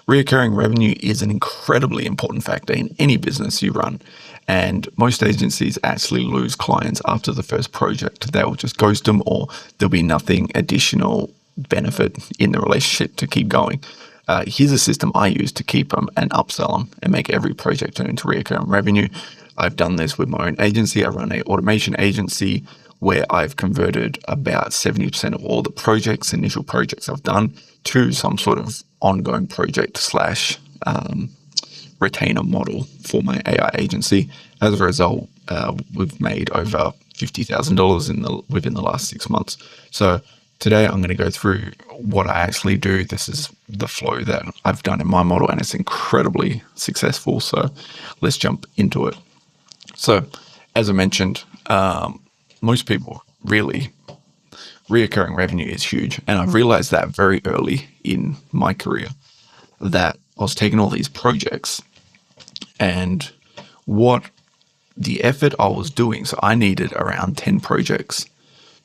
Reoccurring revenue is an incredibly important factor in any business you run. And most agencies actually lose clients after the first project. They'll just ghost them, or there'll be nothing additional benefit in the relationship to keep going. Here's a system I use to keep them and upsell them and make every project turn into recurring revenue. I've done this with my own agency. I run an automation agency where I've converted about 70% of all the initial projects I've done, to some sort of ongoing project / retainer model for my AI agency. As a result, we've made over $50,000 within the last 6 months. So today I'm going to go through what I actually do. This is the flow that I've done in my model, and it's incredibly successful. So let's jump into it. So as I mentioned, most people really, reoccurring revenue is huge. And I realized that very early in my career, that I was taking all these projects and what the effort I was doing. So I needed around 10 projects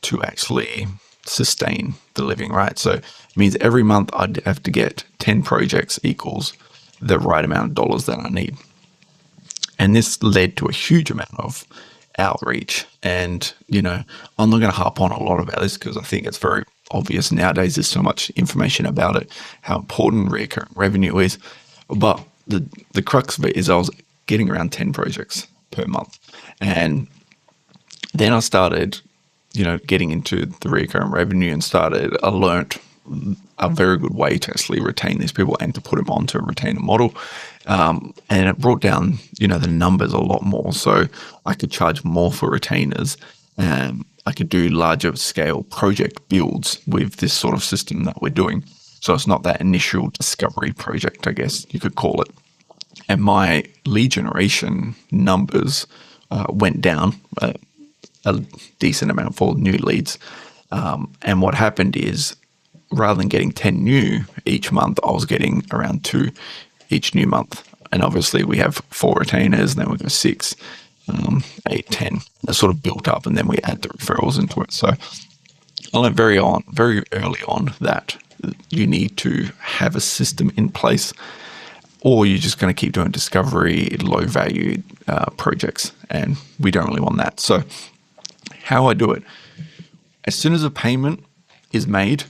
to actually sustain the living, right? So it means every month I'd have to get 10 projects equals the right amount of dollars that I need. And this led to a huge amount of outreach. And, I'm not going to harp on a lot about this because I think it's very obvious nowadays. There's so much information about it, how important recurring revenue is. But the crux of it is I was getting around 10 projects per month. And then I started, getting into the recurring revenue and I learned a very good way to actually retain these people and to put them onto a retainer model. And it brought down, the numbers a lot more. So I could charge more for retainers, and I could do larger scale project builds with this sort of system that we're doing. So it's not that initial discovery project, I guess you could call it. And my lead generation numbers went down a decent amount for new leads. And what happened is, rather than getting 10 new each month, I was getting around 2 each new month. And obviously we have 4 retainers, and then we go 6, 8, 10. That sort of built up, and then we add the referrals into it. So I learned very early on that you need to have a system in place, or you're just going to keep doing discovery, low value projects. And we don't really want that. So how I do it, as soon as a payment is made,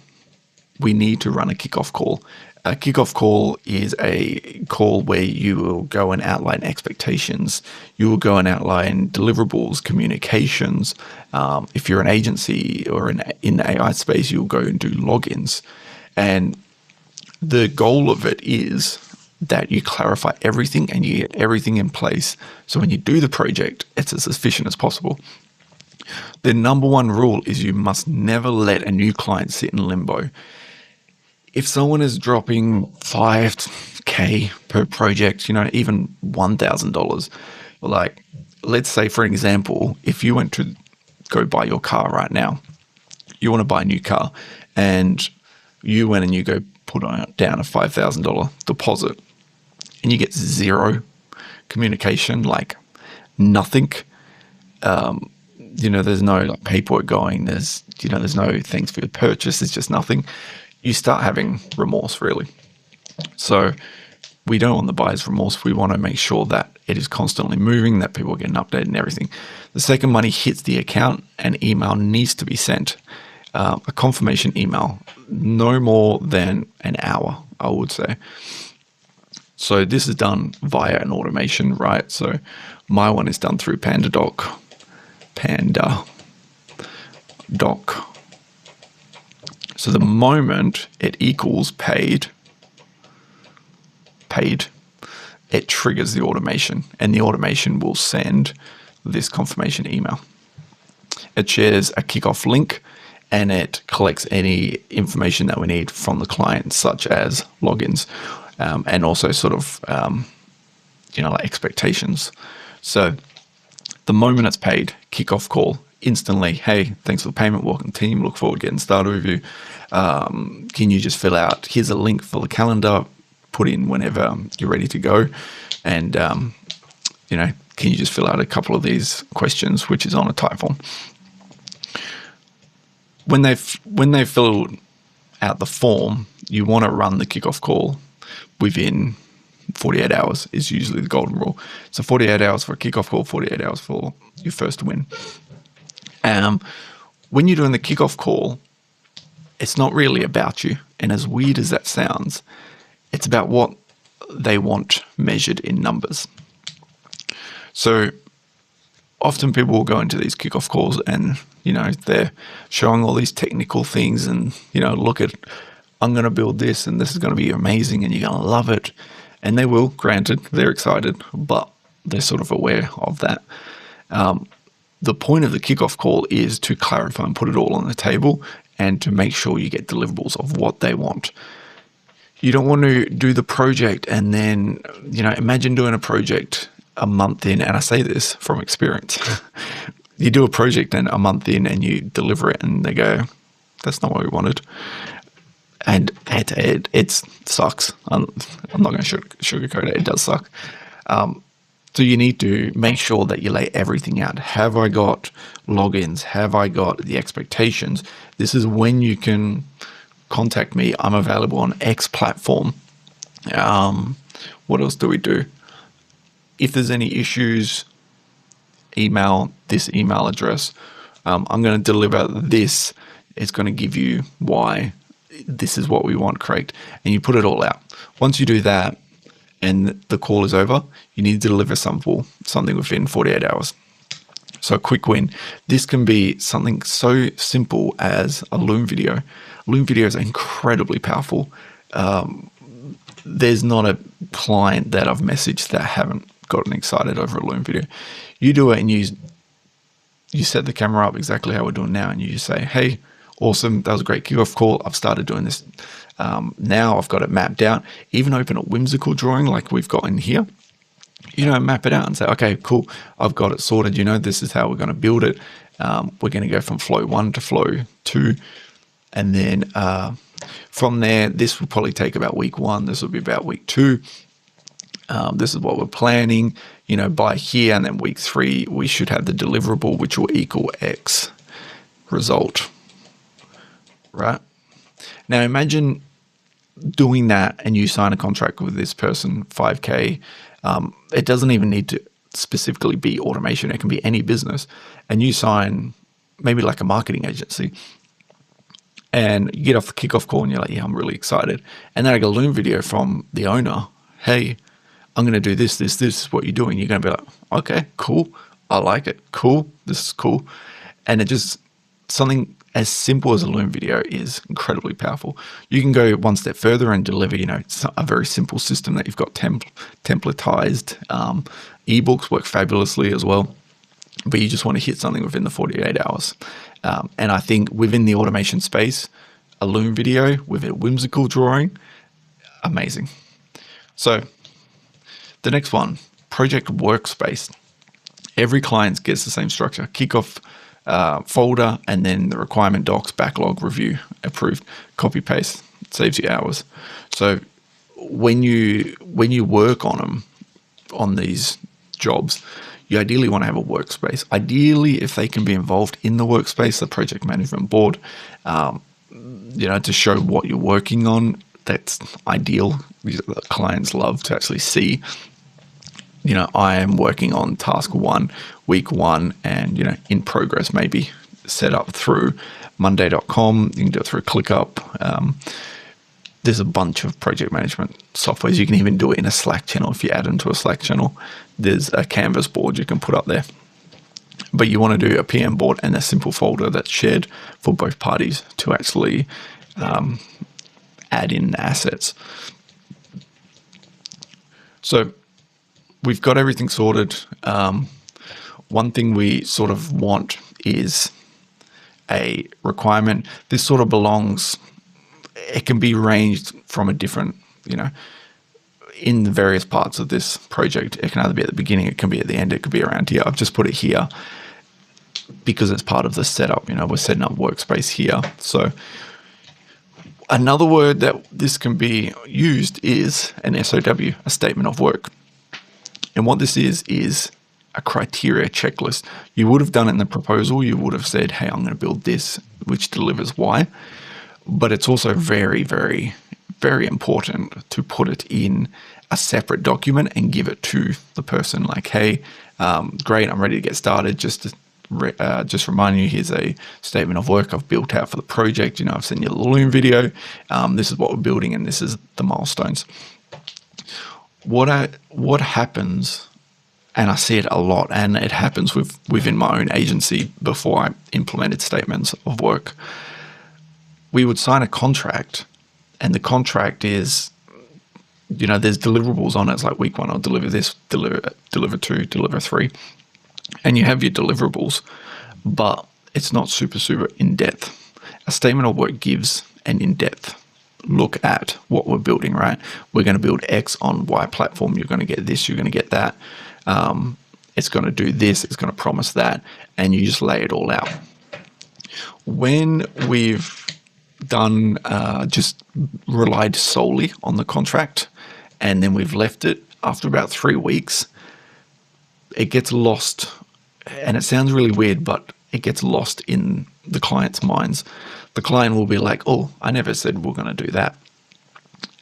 we need to run a kickoff call. A kickoff call is a call where you will go and outline expectations. You will go and outline deliverables, communications. If you're an agency or in the AI space, you'll go and do logins. And the goal of it is that you clarify everything and you get everything in place. So when you do the project, it's as efficient as possible. The number one rule is you must never let a new client sit in limbo. If someone is dropping $5,000 per project, even $1,000, like, let's say, for example, if you went to go buy your car right now, you want to buy a new car, and you went and you go put down a $5,000 deposit, and you get zero communication, like nothing. There's no paperwork going. There's no thanks for your purchase. There's just nothing. You start having remorse, really. So we don't want the buyer's remorse. We want to make sure that it is constantly moving, that people are getting updated and everything. The second money hits the account, an email needs to be sent. A confirmation email, no more than an hour, I would say. So this is done via an automation, right? So my one is done through PandaDoc. So the moment it equals paid, it triggers the automation, and the automation will send this confirmation email. It shares a kickoff link, and it collects any information that we need from the client, such as logins, and also sort of, like expectations. So the moment it's paid, kickoff call, instantly, hey, thanks for the payment, welcome team, look forward to getting started with you. Can you just fill out, here's a link for the calendar, put in whenever you're ready to go. And, can you just fill out a couple of these questions, which is on a type form. When they fill out the form, you want to run the kickoff call within 48 hours is usually the golden rule. So 48 hours for a kickoff call, 48 hours for your first win. When you're doing the kickoff call, it's not really about you. And as weird as that sounds, it's about what they want measured in numbers. So often people will go into these kickoff calls and, they're showing all these technical things and, look at, I'm going to build this and this is going to be amazing and you're going to love it. And they will, granted, they're excited, but they're sort of aware of that. The point of the kickoff call is to clarify and put it all on the table and to make sure you get deliverables of what they want. You don't want to do the project and then, imagine doing a project a month in, and I say this from experience. You do a project and a month in and you deliver it and they go, that's not what we wanted. And it sucks. I'm not going to sugarcoat it. It does suck. So you need to make sure that you lay everything out. Have I got logins? Have I got the expectations? This is when you can contact me. I'm available on X platform. What else do we do? If there's any issues, email this email address. I'm going to deliver this. It's going to give you why. This is what we want, correct? And you put it all out. Once you do that and the call is over, you need to deliver something within 48 hours. So a quick win. This can be something so simple as a Loom video. Loom videos are incredibly powerful. There's not a client that I've messaged that haven't gotten excited over a Loom video. You do it and you set the camera up exactly how we're doing now and you just say, hey, awesome, that was a great kickoff call. I've started doing this. Now I've got it mapped out. Even open a whimsical drawing like we've got in here. Map it out and say, okay, cool. I've got it sorted. This is how we're going to build it. We're going to go from flow 1 to flow 2. And then from there, this will probably take about week 1. This will be about week 2. This is what we're planning, by here. And then week 3, we should have the deliverable, which will equal X result. Right? Now imagine doing that and you sign a contract with this person, 5K. It doesn't even need to specifically be automation. It can be any business. And you sign maybe like a marketing agency and you get off the kickoff call and you're like, yeah, I'm really excited. And then I get a Loom video from the owner. Hey, I'm going to do this is what you're doing. You're going to be like, okay, cool. I like it. Cool. This is cool. And it just something as simple as a Loom video is incredibly powerful. You can go one step further and deliver, a very simple system that you've got templatized. Ebooks work fabulously as well, but you just want to hit something within the 48 hours. And I think within the automation space, a Loom video with a whimsical drawing, amazing. So the next one, project workspace. Every client gets the same structure. Kickoff folder, and then the requirement docs, backlog, review, approved, copy paste. It saves you hours. So when you work on them, on these jobs, you ideally want to have a workspace. Ideally, if they can be involved in the workspace, the project management board, to show what you're working on, that's ideal. The clients love to actually see, I am working on task 1, week 1, and, in progress, maybe set up through monday.com. You can do it through ClickUp. There's a bunch of project management softwares. You can even do it in a Slack channel if you add into a Slack channel. There's a Canvas board you can put up there. But you want to do a PM board and a simple folder that's shared for both parties to actually add in assets. So we've got everything sorted. One thing we sort of want is a requirement. This sort of belongs, it can be ranged from a different, in the various parts of this project. It can either be at the beginning, it can be at the end, it could be around here. I've just put it here because it's part of the setup. We're setting up workspace here. So another word that this can be used is an SOW, a statement of work. And what this is a criteria checklist. You would have done it in the proposal. You would have said, hey, I'm going to build this, which delivers Y. But it's also very, very very important to put it in a separate document and give it to the person. Like, hey, great, I'm ready to get started. Just remind you, here's a statement of work I've built out for the project. I've sent you the Loom video. This is what we're building, and this is the milestones. What happens, and I see it a lot, and it happens within my own agency before I implemented statements of work. We would sign a contract, and the contract is, there's deliverables on it. It's like week 1, I'll deliver this, deliver 2, deliver 3. And you have your deliverables, but it's not super in-depth. A statement of work gives an in-depth look at what we're building, right? We're going to build X on Y platform. You're going to get this, you're going to get that. It's going to do this, it's going to promise that, and you just lay it all out. When we've done just relied solely on the contract, and then we've left it, after about 3 weeks, it gets lost. And it sounds really weird, but it gets lost in the client's minds. The client will be like, oh, I never said we're going to do that.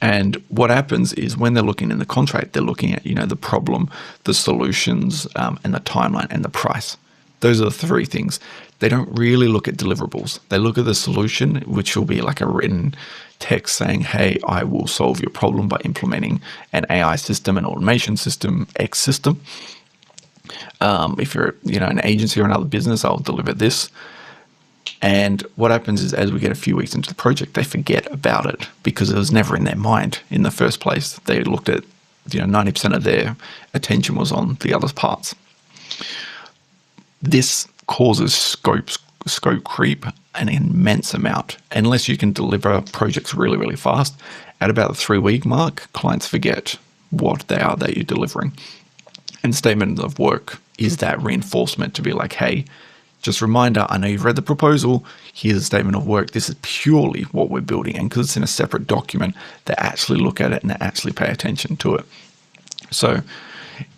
And what happens is when they're looking in the contract, they're looking at, the problem, the solutions, and the timeline and the price. Those are the 3 things. They don't really look at deliverables. They look at the solution, which will be like a written text saying, hey, I will solve your problem by implementing an AI system, an automation system, X system. If you're, an agency or another business, I'll deliver this. And what happens is as we get a few weeks into the project, they forget about it because it was never in their mind in the first place. They looked at, 90% of their attention was on the other parts. This causes scope creep an immense amount. Unless you can deliver projects really, really fast, at about the 3-week mark, clients forget what they are that you're delivering. And statement of work is that reinforcement to be like, hey, just reminder, I know you've read the proposal. Here's a statement of work. This is purely what we're building. And because it's in a separate document, they actually look at it and they actually pay attention to it. So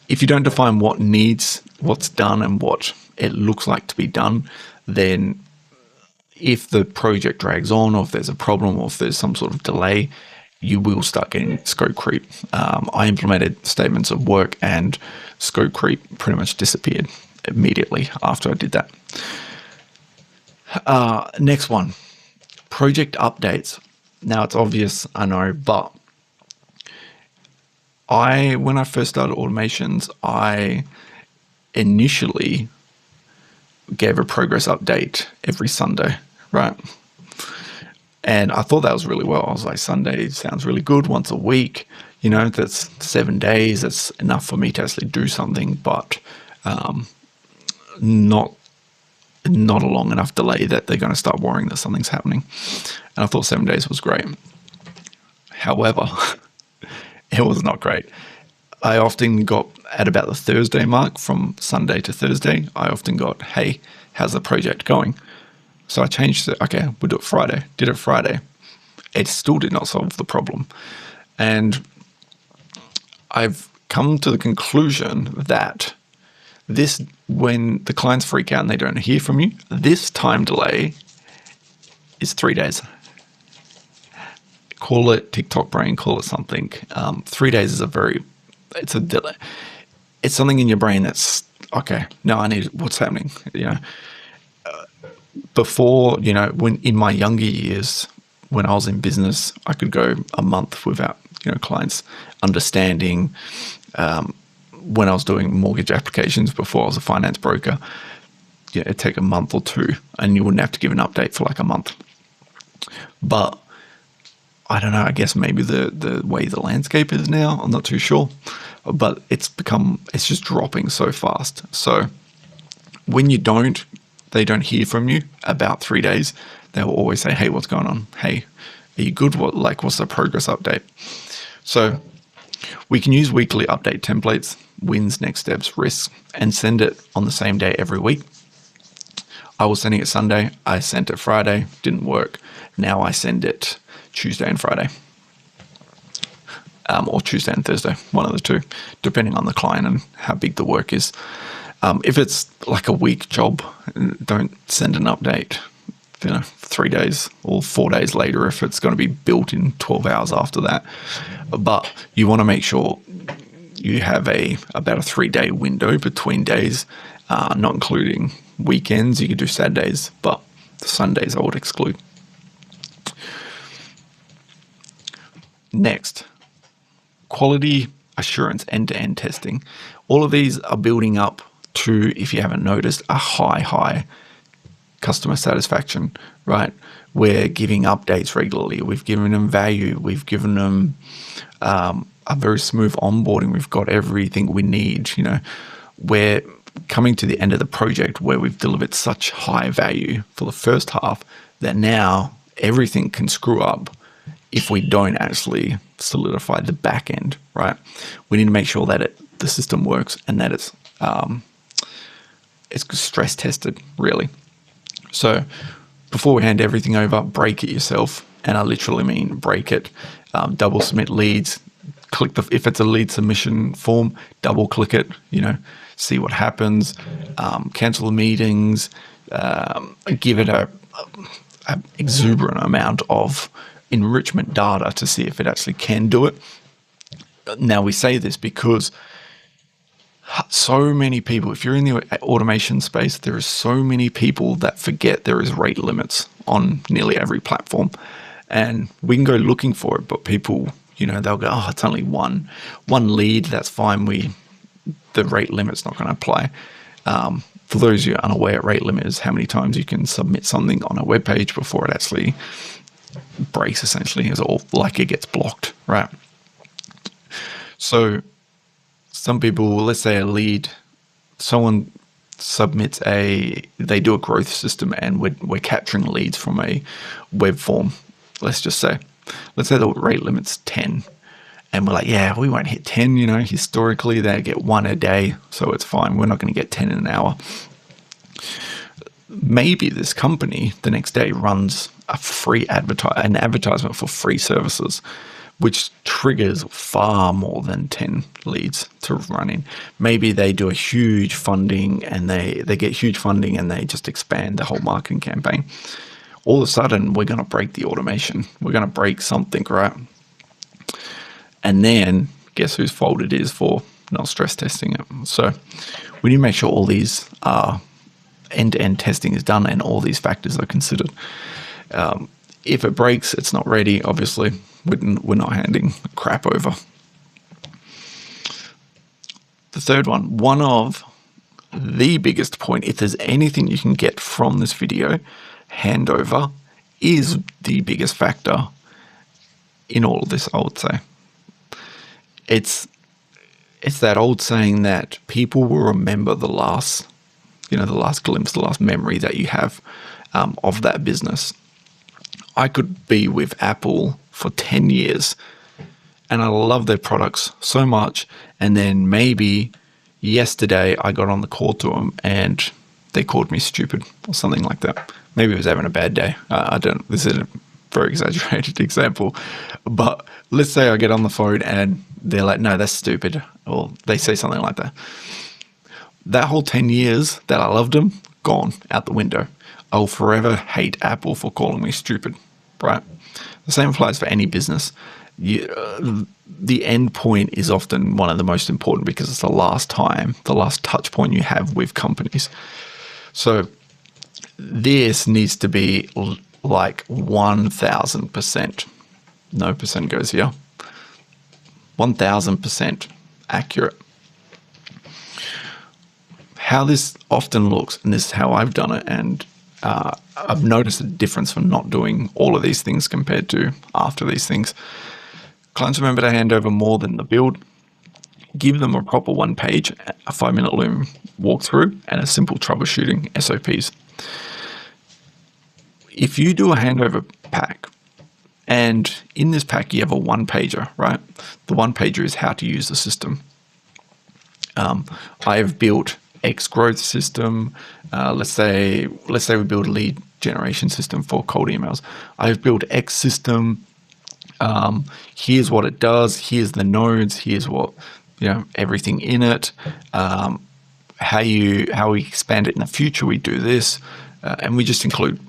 if you don't define what's done and what it looks like to be done, then if the project drags on, or if there's a problem, or if there's some sort of delay, you will start getting scope creep. I implemented statements of work, and scope creep pretty much disappeared immediately after I did that. Next one, project updates. Now it's obvious, I know, but when I first started automations, I initially gave a progress update every Sunday, right? And I thought that was really well. I was like, Sunday sounds really good, once a week. That's 7 days. That's enough for me to actually do something, but not a long enough delay that they're going to start worrying that something's happening. And I thought 7 days was great. However, it was not great. I often got at about the Thursday mark, from Sunday to Thursday, I often got, hey, how's the project going? So I changed it. Okay, we'll do it Friday. Did it Friday. It still did not solve the problem. And I've come to the conclusion that when the clients freak out and they don't hear from you, this time delay is 3 days. Call it TikTok brain, call it something. 3 days is it's a delay. It's something in your brain that's, okay, no, what's happening? Before, when in my younger years, when I was in business, I could go a month without, clients understanding. When I was doing mortgage applications before I was a finance broker, it'd take a month or 2 and you wouldn't have to give an update for like a month. But I don't know, I guess maybe the way the landscape is now, I'm not too sure, but it's just dropping so fast. So when they don't hear from you about 3 days, they will always say, hey, what's going on? Hey, are you good? What's the progress update? So we can use weekly update templates, wins, next steps, risks, and send it on the same day every week. I was sending it Sunday. I sent it Friday. Didn't work. Now I send it Tuesday and Friday. Or Tuesday and Thursday, one of the two, depending on the client and how big the work is. If it's like a week job, don't send an update 3 days or 4 days later if it's going to be built in 12 hours after that. But you want to make sure you have about a 3-day window between days, not including weekends. You could do Saturdays, but the Sundays I would exclude. Next, quality assurance, end-to-end testing. All of these are building up to, if you haven't noticed, a high customer satisfaction, right? We're giving updates regularly. We've given them value. We've given them a very smooth onboarding. We've got everything we need. We're coming to the end of the project where we've delivered such high value for the first half that now everything can screw up if we don't actually solidify the back end, right? We need to make sure that the system works and that it's stress tested, really. So before we hand everything over, break it yourself. And I literally mean break it. Double submit leads. If it's a lead submission form, double click it, see what happens. Cancel the meetings. Give it a exuberant amount of enrichment data to see if it actually can do it. Now, we say this because so many people, if you're in the automation space, there is so many people that forget there is rate limits on nearly every platform. And we can go looking for it, but people, they'll go, oh, it's only one lead. That's fine. The rate limit's not going to apply. For those who are unaware, rate limit is how many times you can submit something on a web page before it actually breaks, essentially, is all like it gets blocked, right? So some people, let's say someone submits they do a growth system and we're capturing leads from a web form. Let's say the rate limit's 10. And we're like, yeah, we won't hit 10, historically they get 1 a day, so it's fine. We're not going to get 10 in an hour. Maybe this company the next day runs an advertisement for free services, which triggers far more than 10 leads to run in. Maybe they do a huge funding and they get huge funding and they just expand the whole marketing campaign. All of a sudden, we're going to break the automation. We're going to break something, right? And then guess whose fault it is for not stress testing it. So we need to make sure all these end-to-end testing is done and all these factors are considered. If it breaks, it's not ready, obviously. We're not handing crap over. The third one of the biggest point, if there's anything you can get from this video, handover is the biggest factor in all of this, I would say. It's that old saying that people will remember the last glimpse, the last memory that you have of that business. I could be with Apple for 10 years and I love their products so much. And then maybe yesterday I got on the call to them and they called me stupid or something like that. Maybe I was having a bad day. This is a very exaggerated example, but let's say I get on the phone and they're like, no, that's stupid. Or they say something like that. That whole 10 years that I loved them, gone out the window. I'll forever hate Apple for calling me stupid, right? The same applies for any business. The end point is often one of the most important because it's the last touch point you have with companies. So this needs to be like 1,000%. No percent goes here. 1,000% accurate. How this often looks, and this is how I've done it, and I've noticed a difference from not doing all of these things compared to after these things. Clients remember to hand over more than the build. Give them a proper 1 page, a 5-minute Loom walkthrough, and a simple troubleshooting SOPs. If you do a handover pack, and in this pack you have a 1-pager, right? The 1-pager is how to use the system. I have built X growth system. Let's say we build a lead generation system for cold emails. I've built X system. Here's what it does. Here's the nodes. Here's what, everything in it. How we expand it in the future. We do this, and we just include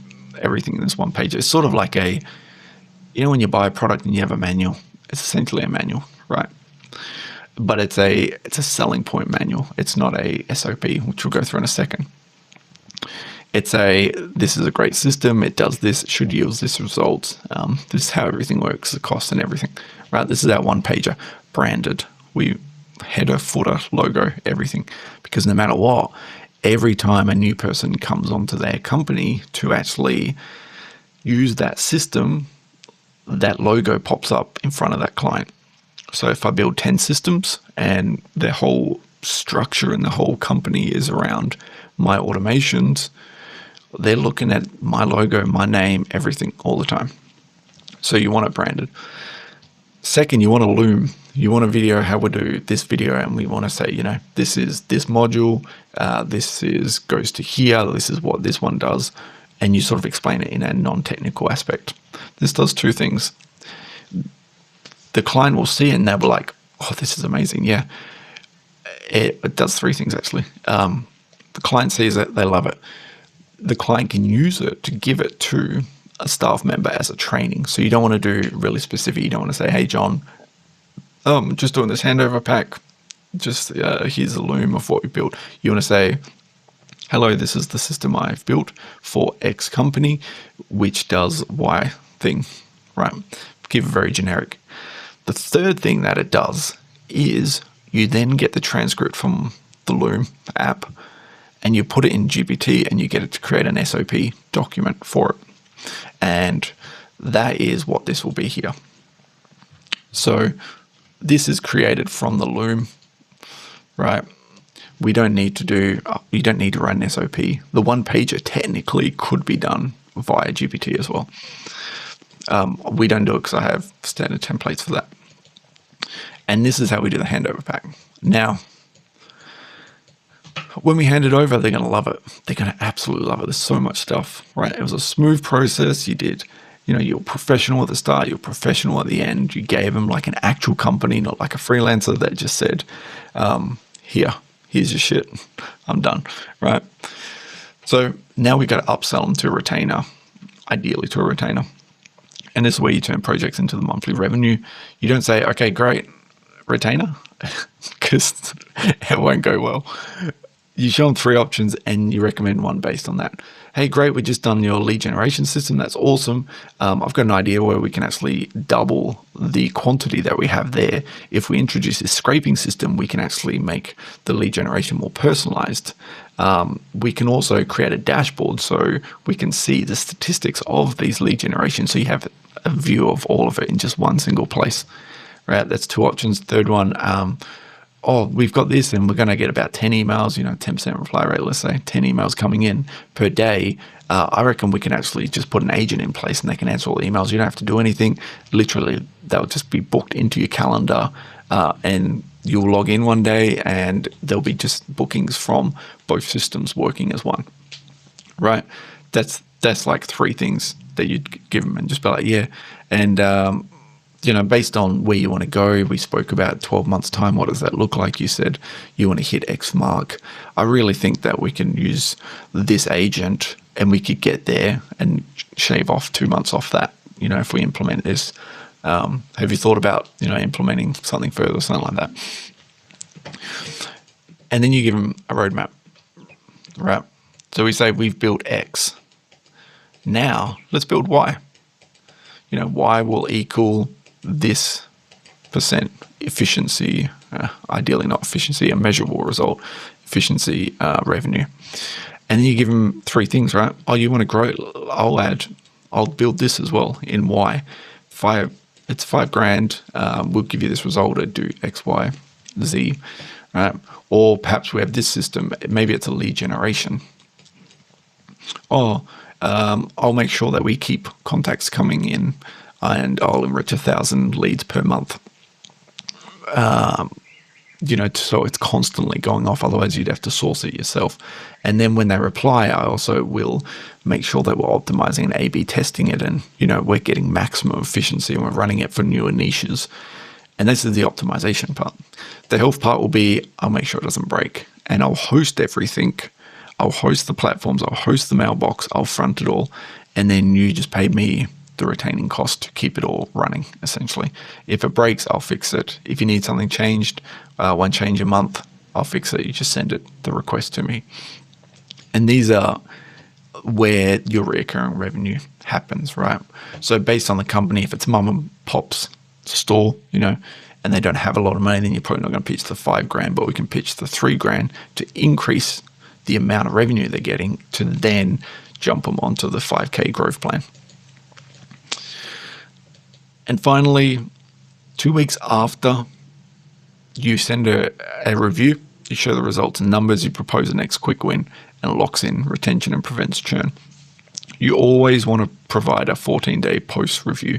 everything in this one page. It's sort of like when you buy a product and you have a manual, it's essentially a manual, right? But it's a selling point manual. It's not a SOP, which we'll go through in a second. This is a great system. It does this. It should yield this result. This is how everything works, the cost and everything, right? This is our one pager, branded. Header, footer, logo, everything. Because no matter what, every time a new person comes onto their company to actually use that system, that logo pops up in front of that client. So if I build 10 systems and the whole structure and the whole company is around my automations, they're looking at my logo, my name, everything all the time. So you want it branded. Second, you want a loom. You want a video, how we do this video, and we want to say, this is this module, goes to here, this is what this one does, and you sort of explain it in a non-technical aspect. This does two things. The client will see it and they'll be like, oh, this is amazing. Yeah. It does three things, actually. The client sees it, they love it. The client can use it to give it to a staff member as a training. So you don't want to do really specific. You don't want to say, hey, John, just doing this handover pack. Just here's a loom of what we built. You want to say, hello, this is the system I've built for X company, which does Y thing, right? Keep it very generic. The third thing that it does is you then get the transcript from the Loom app and you put it in GPT and you get it to create an SOP document for it. And that is what this will be here. So this is created from the Loom, right? You don't need to write an SOP. The one pager technically could be done via GPT as well. We don't do it because I have standard templates for that. And this is how we do the handover pack. Now, when we hand it over, they're going to love it. They're going to absolutely love it. There's so much stuff, right? It was a smooth process. You're professional at the start. You're professional at the end. You gave them like an actual company, not like a freelancer that just said, here's your shit. I'm done, right? So now we got to upsell them to a retainer, ideally to a retainer. And this is where you turn projects into the monthly revenue. You don't say, okay, great, retainer, because it won't go well. You show them three options and you recommend one based on that. Hey, great, we just done your lead generation system. That's awesome. I've got an idea where we can actually double the quantity that we have there. If we introduce this scraping system, we can actually make the lead generation more personalized. We can also create a dashboard so we can see the statistics of these lead generations. So you have a view of all of it in just one single place, right? That's two options. Third one, we've got this and we're going to get about 10 emails, 10% reply rate, let's say 10 emails coming in per day. I reckon we can actually just put an agent in place and they can answer all the emails. You don't have to do anything. Literally, they'll just be booked into your calendar and you'll log in one day and there'll be just bookings from both systems working as one, right? That's like three things that you'd give them and just be like, yeah. And, based on where you want to go, we spoke about 12 months time. What does that look like? You said you want to hit X mark. I really think that we can use this agent and we could get there and shave off 2 months off that, if we implement this. Have you thought about, implementing something further, something like that? And then you give them a roadmap, right? So we say we've built X. Now let's build Y. Y will equal this percent efficiency, ideally not efficiency, a measurable result, efficiency, revenue. And then you give them three things, right? Oh, you want to grow? I'll build this as well in Y. It's $5,000. We'll give you this result to do X, Y, Z, right? Or perhaps we have this system. Maybe it's a lead generation. Or I'll make sure that we keep contacts coming in and I'll enrich 1,000 leads per month. So it's constantly going off. Otherwise, you'd have to source it yourself. And then when they reply, I also will make sure that we're optimizing and A/B testing it. And, we're getting maximum efficiency and we're running it for newer niches. And this is the optimization part. The health part will be, I'll make sure it doesn't break. And I'll host everything. I'll host the platforms. I'll host the mailbox. I'll front it all. and then you just pay me the retaining cost to keep it all running, essentially. If it breaks, I'll fix it. If you need something changed, one change a month, I'll fix it. You just send the request to me. And these are where your recurring revenue happens, right? So based on the company, if it's mum and pop's store, and they don't have a lot of money, then you're probably not going to pitch the $5,000, but we can pitch the $3,000 to increase the amount of revenue they're getting to then jump them onto the 5K growth plan. And finally, 2 weeks after you send a review, you show the results and numbers, you propose the next quick win, and it locks in retention and prevents churn. You always want to provide a 14-day post-review.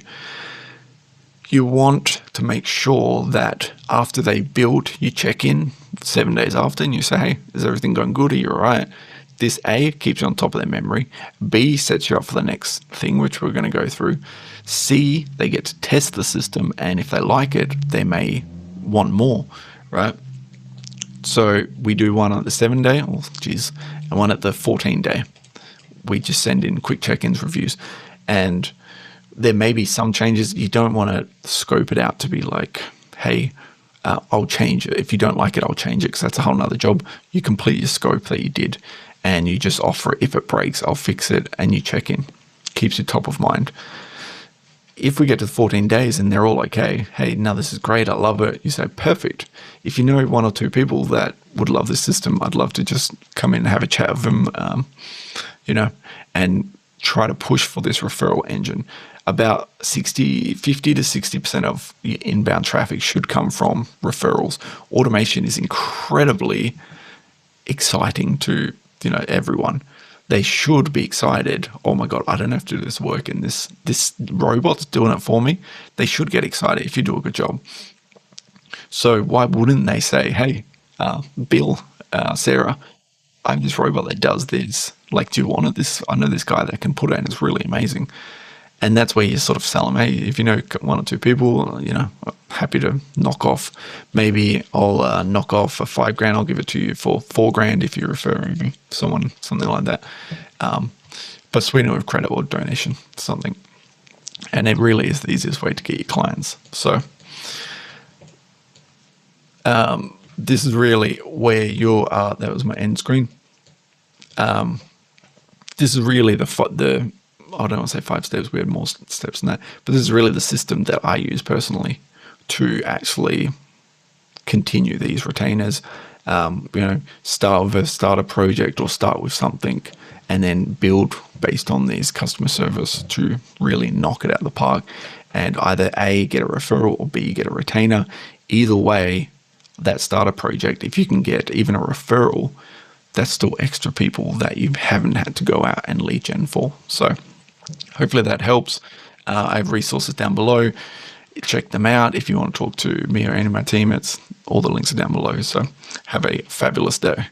You want to make sure that after they build, you check in 7 days after and you say, hey, is everything going good? Are you all right? This A, keeps you on top of their memory. B, sets you up for the next thing, which we're going to go through. C, they get to test the system, and if they like it, they may want more, right? So we do one at the 7-day, and one at the 14-day. We just send in quick check-ins, reviews, and there may be some changes. You don't want to scope it out to be like, hey, I'll change it. If you don't like it, I'll change it, because that's a whole nother job. You complete your scope that you did, and you just offer it. If it breaks, I'll fix it, and you check in. Keeps you top of mind. If we get to 14 days and they're all okay, hey, now this is great, I love it, you say, perfect. If you know one or two people that would love this system, I'd love to just come in and have a chat with them, and try to push for this referral engine. About 50 to 60% of your inbound traffic should come from referrals. Automation is incredibly exciting to everyone. They should be excited. Oh my God, I don't have to do this work, and this robot's doing it for me. They should get excited if you do a good job. So why wouldn't they say, hey, Bill, Sarah, I have this robot that does this. Like, do you want it? I know this guy that can put it in. It's really amazing. And that's where you sort of sell them. Hey, if you know one or two people, happy to knock off. Maybe I'll knock off a $5,000. I'll give it to you for $4,000 if you refer someone, something like that. But sweeten it with credit or donation, something. And it really is the easiest way to get your clients. So this is really where that was my end screen. This is really the I don't want to say 5 steps, we had more steps than that, but this is really the system that I use personally to actually continue these retainers. Start a project or start with something and then build based on these customer service to really knock it out of the park, and either A, get a referral, or B, get a retainer. Either way, that starter project, if you can get even a referral, that's still extra people that you haven't had to go out and lead gen for. So hopefully that helps. I have resources down below. Check them out. If you want to talk to me or any of my team, all the links are down below. So have a fabulous day.